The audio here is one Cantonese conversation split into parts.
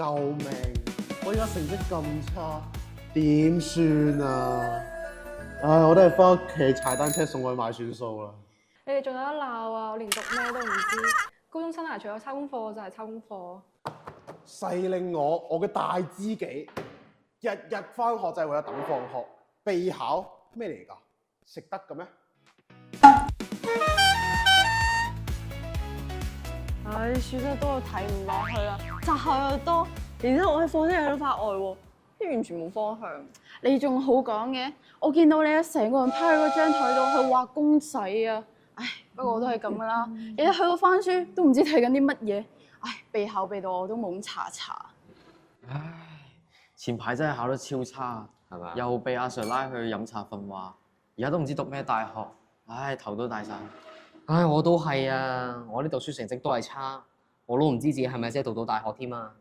救命！我而家成績咁差，點算啊？唉，我都係翻屋企踩單車送外賣算數啦。你哋仲有得鬧啊！我連讀咩都唔知。高中生涯除咗抄功課就係抄功課。細令我嘅大知己，日日翻學就係為咗等放學備考，咩嚟㗎？食得嘅咩？唉，書得多睇唔落去啦，雜項又多，然之後我喺課室又都發呆喎，完全冇方向。你仲好講嘅，我見到你啊，成個人趴喺嗰張台度去畫公仔啊！唉，不過我都係咁噶啦，日日去到翻書都唔知睇緊啲乜嘢，唉，備考備到我都懵查查。唉，前排真係考得超差，係嘛？又被阿 Sir 拉去飲茶訓話，而家都唔知讀咩大學，唉，頭都大晒。唉，我都係啊！我啲讀書成績都係差，我都唔知自己係咪真係讀到大學添啊！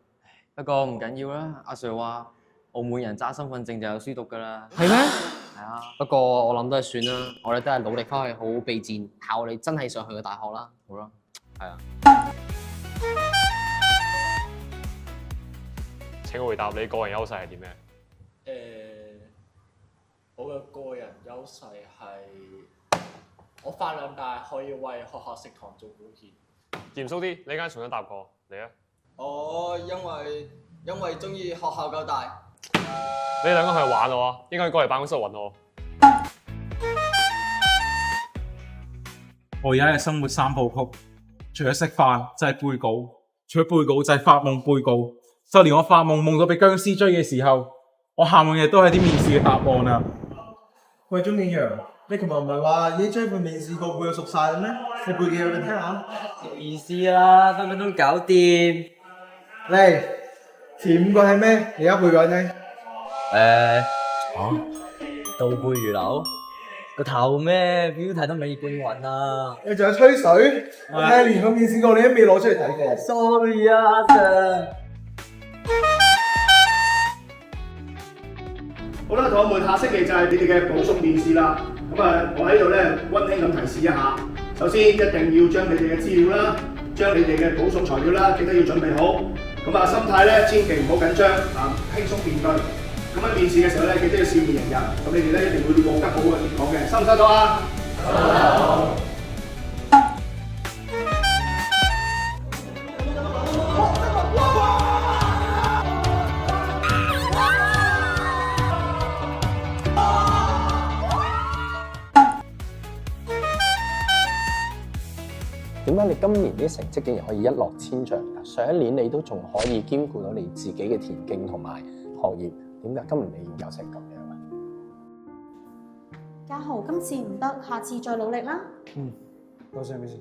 不過唔緊要啦，阿 Sir 話澳門人揸身份證就有書讀㗎啦。係咩？係啊，不過我諗都係算啦，我哋都係努力翻去好好備戰，考我哋真係想去嘅大學啦。好啦，係啊。請回答你個人優勢係點嘅？我嘅個人優勢係我飯量大，可以為學校食堂做保健。嚴肅啲，你啱重新答過，你啊？我因為中意學校夠大。你兩個係玩我啊，應該過嚟辦公室揾我。我而家嘅生活三部曲，除咗食飯就係背稿，除咗背稿就係發夢背稿，就連我發夢到俾僵屍追嘅時候，我下夢亦都係啲面試嘅答案啊！喂，鍾景陽，你琴日唔係話已經將份面試個背熟晒啦咩？你背幾句嚟聽下？意思啦，分分鐘搞掂。嚟，前5個係咩？你而家背緊呢？倒背如流，個頭咩？標題都未半雲啊！你仲有吹水？我睇連個面試過你都未攞出嚟睇過。Sorry 啊，阿 Sir。好啦，同學們，下星期就係你哋嘅補送面試啦。咁啊，我喺度咧溫馨咁提示一下，首先一定要將你哋嘅資料啦，將你哋嘅補送材料啦，記得要準備好。咁啊，心態咧千祈唔好緊張，啊輕鬆面對。咁喺面試嘅時候咧，記得要笑面迎人。咁你哋咧一定會獲得好嘅結果嘅，收唔收到啊？收到。點解你今年啲成績竟然可以一落千丈㗎？上一年你都仲可以兼顧到你自己嘅田徑同埋學業，點解今年你要搞成咁樣啊？家豪，今次唔得，下次再努力啦。多謝 Miss。